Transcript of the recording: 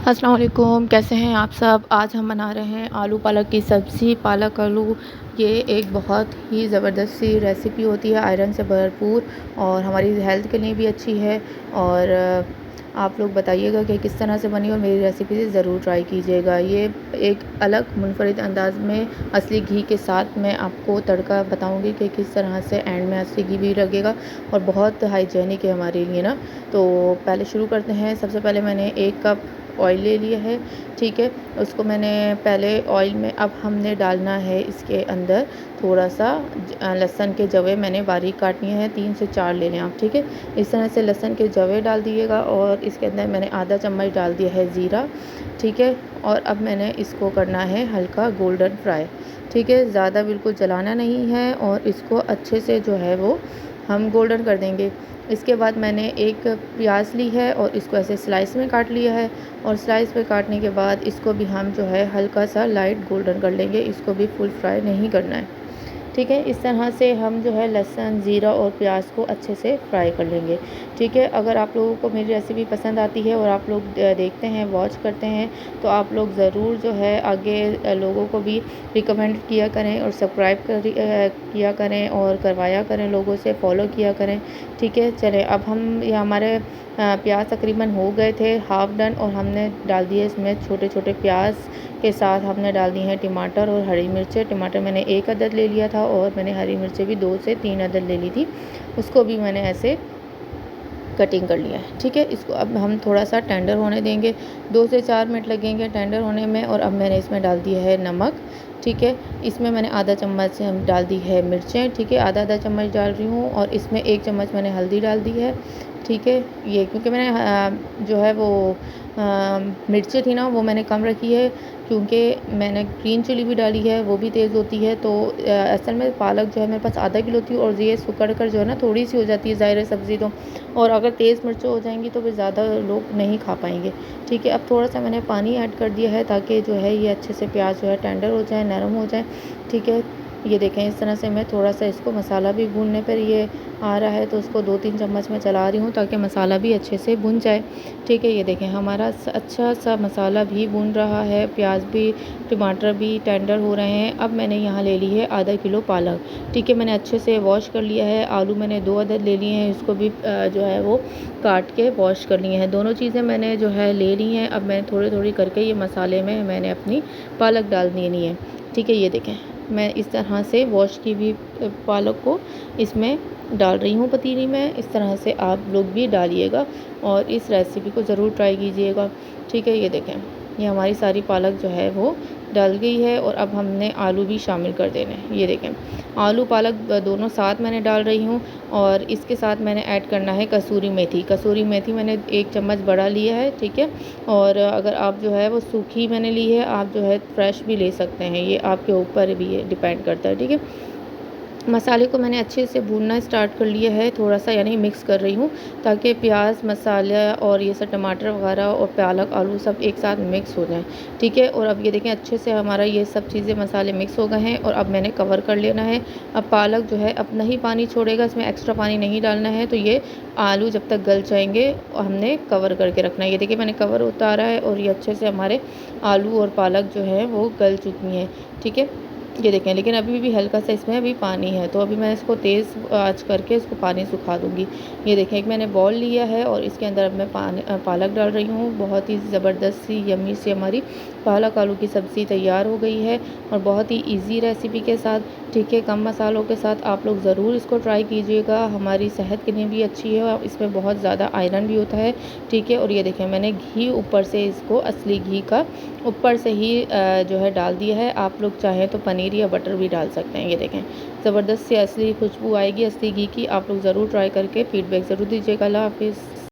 अस्सलाम वालेकुम, कैसे हैं आप सब। आज हम बना रहे हैं आलू पालक की सब्ज़ी। पालक आलू ये एक बहुत ही ज़बरदस्त सी रेसिपी होती है, आयरन से भरपूर और हमारी हेल्थ के लिए भी अच्छी है। और आप लोग बताइएगा कि किस तरह से बनी और मेरी रेसिपी से ज़रूर ट्राई कीजिएगा। ये एक अलग मुनफरिद अंदाज़ में असली घी के साथ मैं आपको तड़का बताऊंगी कि किस तरह से एंड में असली घी भी लगेगा और बहुत हाइजेनिक है हमारे लिए ना। तो पहले शुरू करते हैं। सबसे पहले मैंने 1 कप ऑयल ले लिया है, ठीक है। उसको मैंने पहले ऑयल में अब हमने डालना है इसके अंदर थोड़ा सा लहसुन के जवे मैंने बारीक काटनी है, 3 से 4 ले लें आप, ठीक है। इस तरह से लहसुन के जवे डाल दिएगा और इसके अंदर मैंने आधा चम्मच डाल दिया है ज़ीरा, ठीक है। और अब मैंने इसको करना है हल्का गोल्डन फ्राई, ठीक है। ज़्यादा बिल्कुल जलाना नहीं है और इसको अच्छे से जो है वो हम गोल्डन कर देंगे। इसके बाद मैंने एक प्याज ली है और इसको ऐसे स्लाइस में काट लिया है और स्लाइस में काटने के बाद इसको भी हम जो है हल्का सा लाइट गोल्डन कर लेंगे। इसको भी फुल फ्राई नहीं करना है, ठीक है। इस तरह से हम जो है लहसुन, ज़ीरा और प्याज को अच्छे से फ्राई कर लेंगे, ठीक है। अगर आप लोगों को मेरी रेसिपी पसंद आती है और आप लोग देखते हैं, वॉच करते हैं, तो आप लोग ज़रूर जो है आगे लोगों को भी रिकमेंड किया करें और सब्सक्राइब किया करें और करवाया करें, लोगों से फॉलो किया करें, ठीक है। चलें, अब हम ये हमारे प्याज तकरीबन हो गए थे हाफ़ डन और हमने डाल दिए इसमें छोटे छोटे प्याज के साथ हमने डाल दी हैं टमाटर और हरी मिर्चें। टमाटर मैंने 1 अदद ले लिया था और मैंने हरी मिर्चें भी 2 से 3 अदद ले ली थी, उसको भी मैंने ऐसे कटिंग कर लिया है, ठीक है। इसको अब हम थोड़ा सा टेंडर होने देंगे, 2 से 4 मिनट लगेंगे टेंडर होने में। और अब मैंने इसमें डाल दिया है नमक, ठीक है। इसमें मैंने आधा चम्मच डाल दी है मिर्चें, ठीक है, आधा चम्मच डाल रही हूँ। और इसमें 1 चम्मच मैंने हल्दी डाल दी है, ठीक है। ये क्योंकि मैंने जो है वो मिर्चें थी ना वो मैंने कम रखी है, क्योंकि मैंने ग्रीन चिली भी डाली है, वो भी तेज़ होती है। तो असल में पालक जो है मेरे पास आधा किलो थी और ये सुकड़ कर जो है ना थोड़ी सी हो जाती है ज़ाहिर है सब्ज़ी तो, और अगर तेज़ मिर्चें हो जाएंगी तो फिर ज़्यादा लोग नहीं खा पाएंगे, ठीक है। अब थोड़ा सा मैंने पानी ऐड कर दिया है ताकि जो है ये अच्छे से प्याज जो है टेंडर हो जाए, नरम हो जाए, ठीक है। ये देखें, इस तरह से मैं थोड़ा सा इसको मसाला भी भूनने पर ये आ रहा है तो उसको 2-3 चम्मच मैं चला रही हूँ ताकि मसाला भी अच्छे से भुन जाए, ठीक है। ये देखें हमारा अच्छा सा मसाला भी भुन रहा है, प्याज भी टमाटर भी टेंडर हो रहे हैं। अब मैंने यहाँ ले ली है आधा किलो पालक, ठीक है। मैंने अच्छे से वॉश कर लिया है। आलू मैंने 2 अदद ले लिए हैं, इसको भी जो है वो काट के वॉश कर लिए हैं। दोनों चीज़ें मैंने जो है ले ली हैं। अब मैंने थोड़ी थोड़ी करके ये मसाले में मैंने अपनी पालक डाल देनी है, ठीक है। ये देखें मैं इस तरह से वॉश की हुई पालक को इसमें डाल रही हूँ पतीली में। इस तरह से आप लोग भी डालिएगा और इस रेसिपी को ज़रूर ट्राई कीजिएगा, ठीक है। ये देखें ये हमारी सारी पालक जो है वो डल गई है और अब हमने आलू भी शामिल कर देने हैं। ये देखें आलू पालक दोनों साथ मैंने डाल रही हूँ और इसके साथ मैंने ऐड करना है कसूरी मेथी। कसूरी मेथी मैंने 1 चम्मच बड़ा लिया है, ठीक है। और अगर आप जो है वो सूखी मैंने ली है, आप जो है फ्रेश भी ले सकते हैं, ये आपके ऊपर भी डिपेंड करता है, ठीक है। मसाले को मैंने अच्छे से भूनना स्टार्ट कर लिया है, थोड़ा सा यानी मिक्स कर रही हूँ ताकि प्याज मसाला और ये सब टमाटर वगैरह और पालक आलू सब एक साथ मिक्स हो जाएं, ठीक है। और अब ये देखें अच्छे से हमारा ये सब चीज़ें मसाले मिक्स हो गए हैं और अब मैंने कवर कर लेना है। अब पालक जो है अपना ही पानी छोड़ेगा, इसमें एक्स्ट्रा पानी नहीं डालना है। तो ये आलू जब तक गल जाएंगे हमने कवर करके रखना है। ये देखिए मैंने कवर उतारा है और ये अच्छे से हमारे आलू और पालक जो है वो गल चुकी हैं, ठीक है। ये देखें लेकिन अभी भी हल्का सा इसमें अभी पानी है, तो अभी मैं इसको तेज़ आंच करके इसको पानी सुखा दूँगी। ये देखें एक मैंने बॉल लिया है और इसके अंदर अब मैं पालक डाल रही हूँ। बहुत ही ज़बरदस्त सी यम्मी सी हमारी पालक आलू की सब्ज़ी तैयार हो गई है और बहुत ही ईजी रेसिपी के साथ, ठीक है, कम मसालों के साथ आप लोग ज़रूर इसको ट्राई कीजिएगा। हमारी सेहत के लिए भी अच्छी है और इसमें बहुत ज़्यादा आयरन भी होता है, ठीक है। और ये देखें मैंने घी ऊपर से इसको असली घी का ऊपर से ही जो है डाल दिया है। आप लोग चाहें तो पनीर या बटर भी डाल सकते हैं। ये देखें ज़बरदस्त सी असली खुशबू आएगी असली घी की। आप लोग ज़रूर ट्राई करके फ़ीडबैक ज़रूर दीजिएगा। अल्लाह हाफ़िज़।